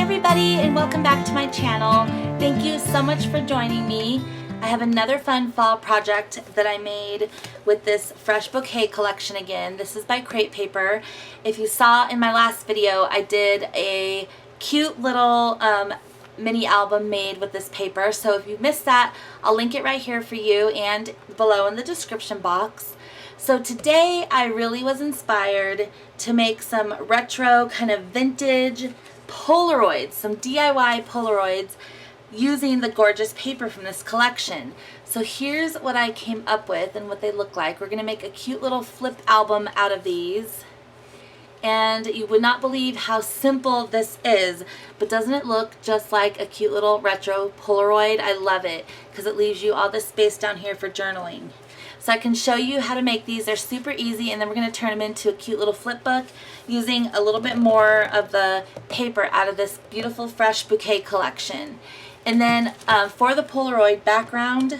everybody, and welcome back to my channel. Thank you so much for joining me. I have another fun fall project that I made with this fresh bouquet collection again. This is by Crate Paper. If you saw in my last video, I did a cute little mini album made with this paper. So if you missed that, I'll link it right here for you and below in the description box. So today I really was inspired to make some retro kind of vintage Polaroids, some DIY Polaroids using the gorgeous paper from this collection. So here's what I came up with and what they look like. We're going to make a cute little flip album out of these. And you would not believe how simple this is, but doesn't it look just like a cute little retro Polaroid? I love it because it leaves you all this space down here for journaling. So I can show you how to make these. They're super easy, and then we're going to turn them into a cute little flip book using a little bit more of the paper out of this beautiful fresh bouquet collection. And then for the Polaroid background,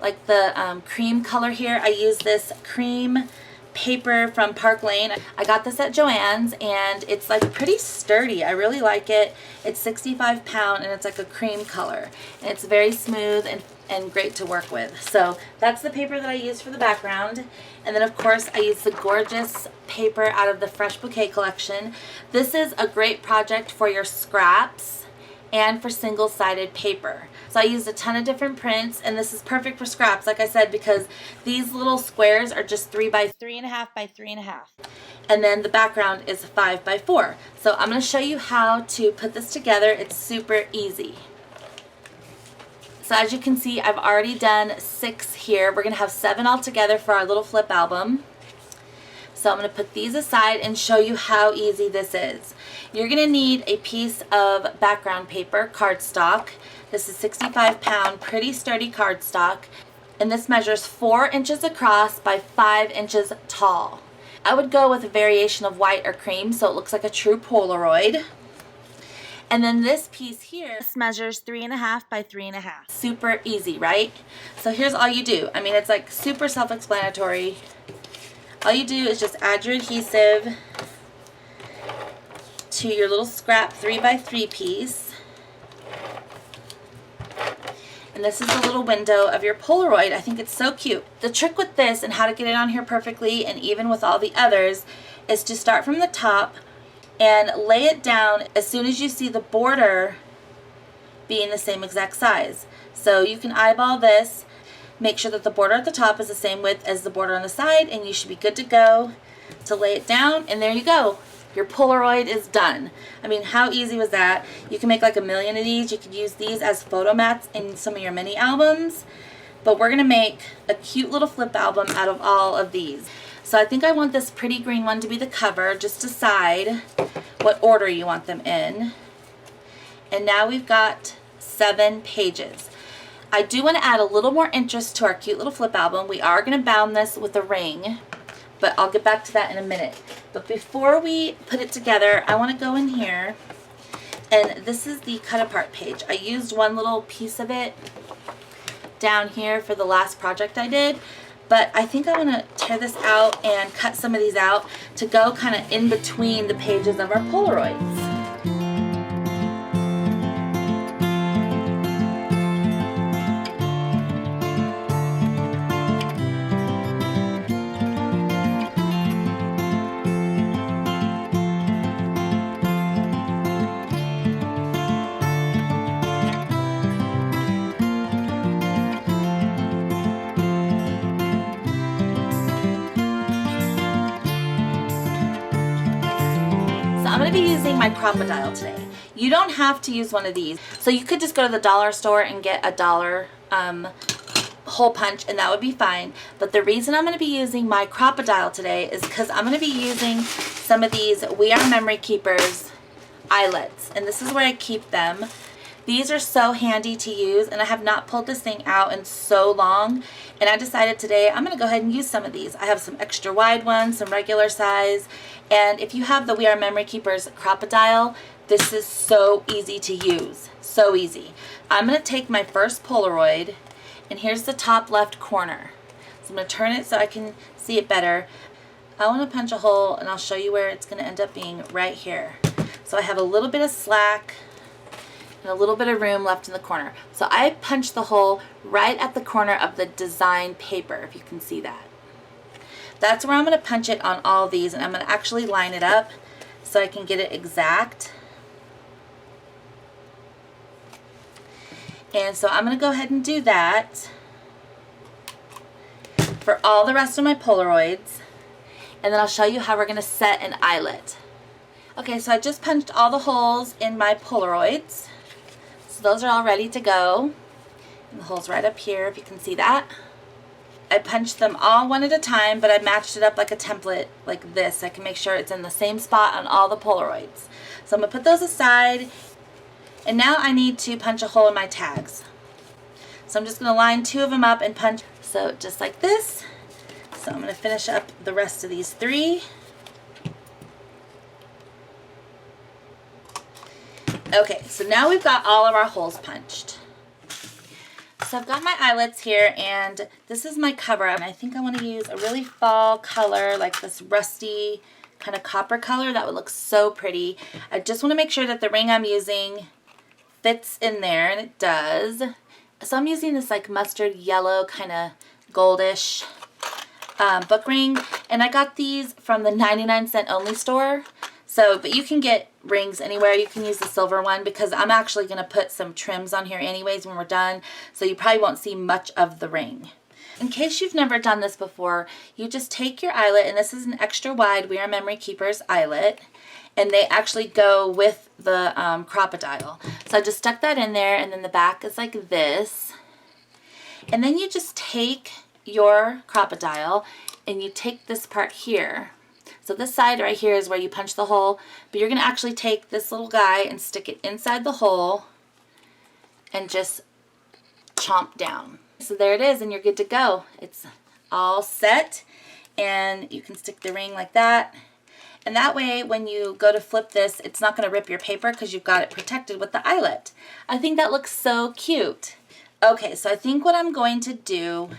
like the cream color here, I use this cream paper from Park Lane. I got this at Joann's, and it's like pretty sturdy. I really like it. It's 65 pound, and it's like a cream color, and it's very smooth and great to work with. So that's the paper that I use for the background. And then of course I use the gorgeous paper out of the Fresh Bouquet collection. This is a great project for your scraps and for single-sided paper. So I used a ton of different prints, and this is perfect for scraps, like I said, because these little squares are just 3 by 3.5 by 3.5. And then the background is 5 by 4. So I'm going to show you how to put this together. It's super easy. So as you can see, I've already done 6 here. We're going to have 7 all together for our little flip album. So I'm going to put these aside and show you how easy this is. You're going to need a piece of background paper, cardstock. This is 65 pound, pretty sturdy cardstock. And this measures 4 inches across by 5 inches tall. I would go with a variation of white or cream so it looks like a true Polaroid. And then this piece here, this measures 3.5 by 3.5. Super easy, right? So here's all you do. I mean, it's like super self-explanatory. All you do is just add your adhesive to your little scrap 3 by 3 piece. And this is the little window of your Polaroid. I think it's so cute. The trick with this and how to get it on here perfectly, and even with all the others, is to start from the top and lay it down as soon as you see the border being the same exact size. So you can eyeball this, make sure that the border at the top is the same width as the border on the side, and you should be good to go to lay it down, and there you go. Your Polaroid is done. I mean, how easy was that? You can make like a million of these. You could use these as photo mats in some of your mini albums, but we're gonna make a cute little flip album out of all of these. So I think I want this pretty green one to be the cover. Just decide what order you want them in. And now we've got 7 pages. I do want to add a little more interest to our cute little flip album. We are going to bound this with a ring, but I'll get back to that in a minute. But before we put it together, I want to go in here, and this is the cut apart page. I used one little piece of it down here for the last project I did. But I think I want to tear this out and cut some of these out to go kind of in between the pages of our Polaroids. I'm going to be using my Crocodile today. You don't have to use one of these. So you could just go to the dollar store and get a $1 hole punch, and that would be fine. But the reason I'm going to be using my Crocodile today is because I'm going to be using some of these We Are Memory Keepers eyelets. And this is where I keep them. These are so handy to use, and I have not pulled this thing out in so long, and I decided today I'm going to go ahead and use some of these. I have some extra wide ones, some regular size, and if you have the We Are Memory Keepers Crocodile, this is so easy to use. So easy. I'm going to take my first Polaroid, and here's the top left corner. So I'm going to turn it so I can see it better. I want to punch a hole, and I'll show you where it's going to end up being right here. So I have a little bit of slack and a little bit of room left in the corner. So I punched the hole right at the corner of the design paper, if you can see that. That's where I'm going to punch it on all these, and I'm going to actually line it up so I can get it exact. And so I'm going to go ahead and do that for all the rest of my Polaroids, and then I'll show you how we're going to set an eyelet. Okay, so I just punched all the holes in my Polaroids. So those are all ready to go. And the hole's right up here, if you can see that. I punched them all one at a time, but I matched it up like a template like this. So I can make sure it's in the same spot on all the Polaroids. So I'm going to put those aside. And now I need to punch a hole in my tags. So I'm just going to line 2 of them up and punch. So just like this. So I'm going to finish up the rest of these 3. Okay, so now we've got all of our holes punched. So I've got my eyelets here, and this is my cover. And I think I want to use a really fall color, like this rusty kind of copper color. That would look so pretty. I just want to make sure that the ring I'm using fits in there, and it does. So I'm using this like mustard yellow kind of goldish book ring, and I got these from the 99-cent only store. So, but you can get rings anywhere. You can use the silver one because I'm actually going to put some trims on here anyways when we're done. So you probably won't see much of the ring. In case you've never done this before, you just take your eyelet, and this is an extra wide We Are Memory Keepers eyelet. And they actually go with the Crocodile. So I just stuck that in there, and then the back is like this. And then you just take your Crocodile and you take this part here. So this side right here is where you punch the hole, but you're going to actually take this little guy and stick it inside the hole and just chomp down. So there it is, and you're good to go. It's all set, and you can stick the ring like that. And that way, when you go to flip this, it's not going to rip your paper because you've got it protected with the eyelet. I think that looks so cute. Okay, so I think what I'm going to do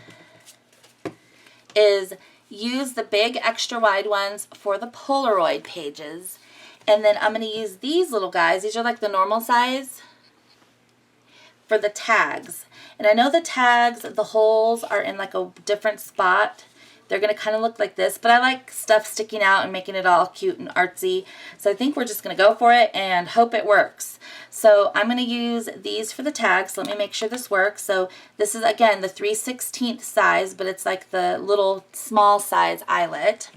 is use the big extra wide ones for the Polaroid pages, and then I'm going to use these little guys. These are like the normal size for the tags. And I know the tags, the holes are in like a different spot. They're going to kind of look like this, but I like stuff sticking out and making it all cute and artsy. So I think we're just going to go for it and hope it works. So I'm going to use these for the tags. Let me make sure this works. So this is, again, the 3/16 size, but it's like the little small size eyelet.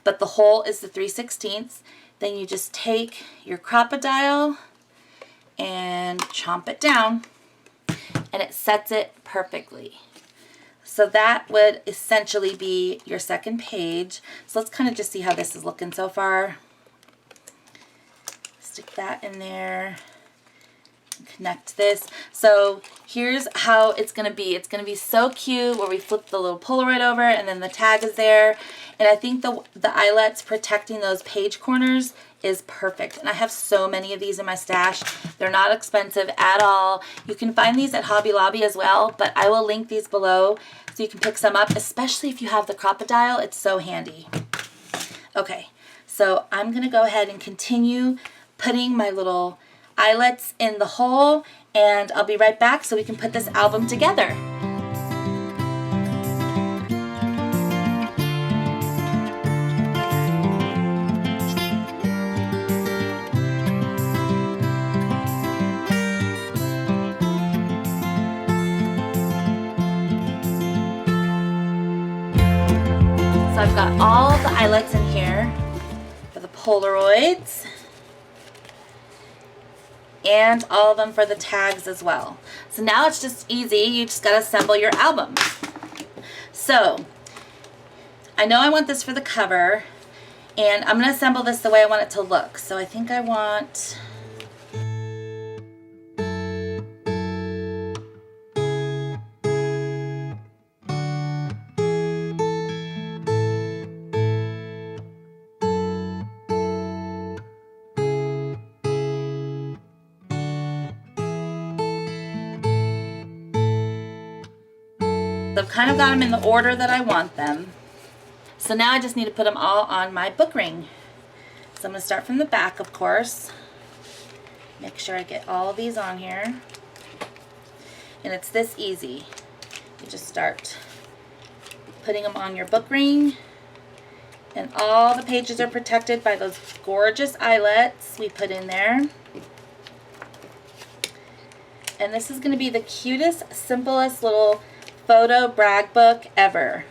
But the hole is the 3/16. Then you just take your Crocodile and chomp it down, and it sets it perfectly. So that would essentially be your second page. So let's kind of just see how this is looking so far. Stick that in there. Connect this. So here's how it's going to be. It's going to be so cute where we flip the little Polaroid over and then the tag is there. And I think the eyelets protecting those page corners is perfect. And I have so many of these in my stash. They're not expensive at all. You can find these at Hobby Lobby as well, but I will link these below so you can pick some up, especially if you have the Crocodile. It's so handy. Okay, so I'm going to go ahead and continue putting my little eyelets in the hole, and I'll be right back so we can put this album together. So I've got all the eyelets in here for the Polaroids, and all of them for the tags as well. So now it's just easy. You just got to assemble your album. So I know I want this for the cover, and I'm going to assemble this the way I want it to look. So I think I want... I've kind of got them in the order that I want them. So now I just need to put them all on my book ring. So I'm going to start from the back, of course. Make sure I get all of these on here. And it's this easy. You just start putting them on your book ring. And all the pages are protected by those gorgeous eyelets we put in there. And this is going to be the cutest, simplest little photo brag book ever.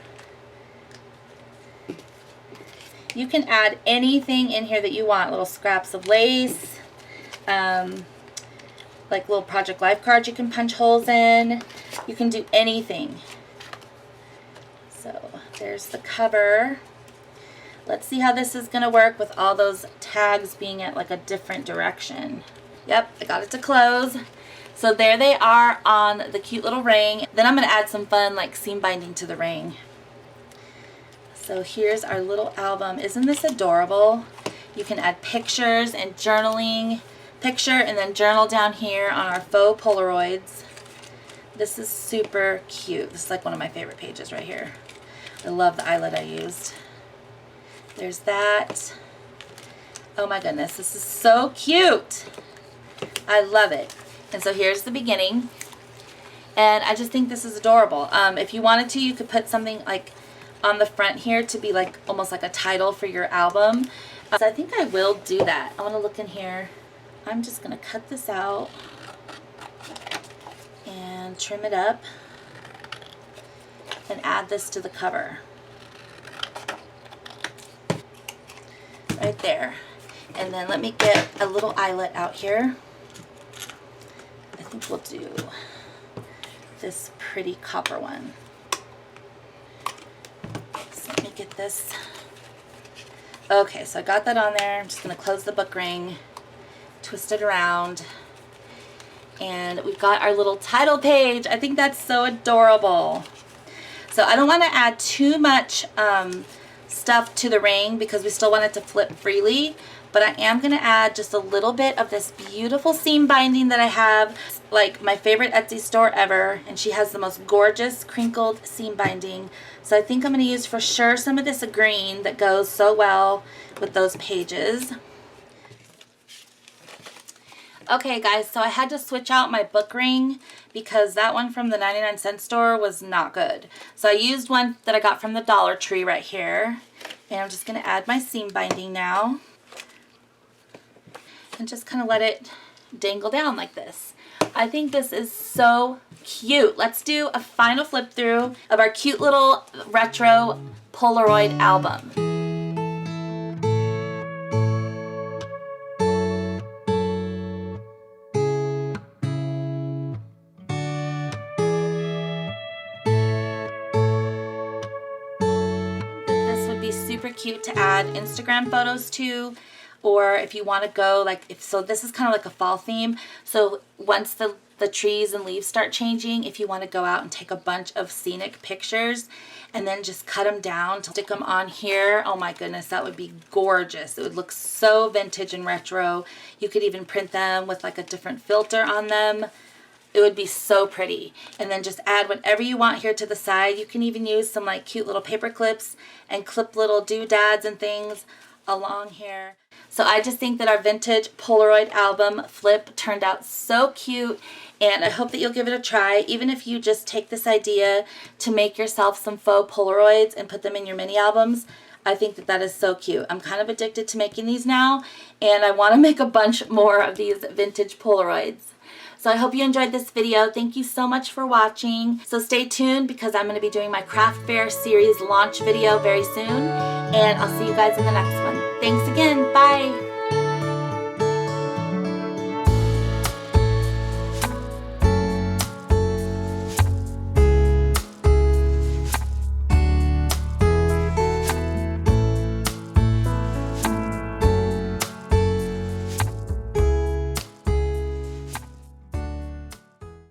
You can add anything in here that you want. Little scraps of lace, like little project life cards you can punch holes in. You can do anything. So there's the cover. Let's see how this is going to work with all those tags being at like a different direction. Yep, I got it to close. So there they are on the cute little ring. Then I'm going to add some fun like seam binding to the ring. So here's our little album. Isn't this adorable? You can add pictures and journaling. Picture and then journal down here on our faux Polaroids. This is super cute. This is like one of my favorite pages right here. I love the eyelet I used. There's that. Oh my goodness, this is so cute. I love it. And so here's the beginning. And I just think this is adorable. If you wanted to, you could put something like on the front here to be like almost like a title for your album. So I think I will do that. I want to look in here. I'm just going to cut this out and trim it up and add this to the cover. Right there. And then let me get a little eyelet out here. I think we'll do this pretty copper one. So let me get this. Okay, so I got that on there. I'm just going to close the book ring, twist it around, and we've got our little title page. I think that's so adorable. So I don't want to add too much stuff to the ring because we still want it to flip freely, but I am going to add just a little bit of this beautiful seam binding that I have, like my favorite Etsy store ever, and she has the most gorgeous crinkled seam binding. So I think I'm going to use for sure some of this green that goes so well with those pages. Okay guys, so I had to switch out my book ring because that one from the 99-cent store was not good. So I used one that I got from the Dollar Tree right here. And I'm just going to add my seam binding now. And just kind of let it dangle down like this. I think this is so cute. Let's do a final flip through of our cute little retro Polaroid album. Super cute to add Instagram photos to, or if you want to go like so this is kind of like a fall theme, so once the trees and leaves start changing, if you want to go out and take a bunch of scenic pictures and then just cut them down to stick them on here, oh my goodness, that would be gorgeous. It would look so vintage and retro. You could even print them with like a different filter on them. It would be so pretty. And then just add whatever you want here to the side. You can even use some like cute little paper clips and clip little doodads and things along here. So I just think that our vintage Polaroid album flip turned out so cute, and I hope that you'll give it a try. Even if you just take this idea to make yourself some faux Polaroids and put them in your mini albums, I think that that is so cute. I'm kind of addicted to making these now, and I want to make a bunch more of these vintage Polaroids. So I hope you enjoyed this video. Thank you so much for watching. So stay tuned because I'm going to be doing my craft fair series launch video very soon. And I'll see you guys in the next one. Thanks again. Bye.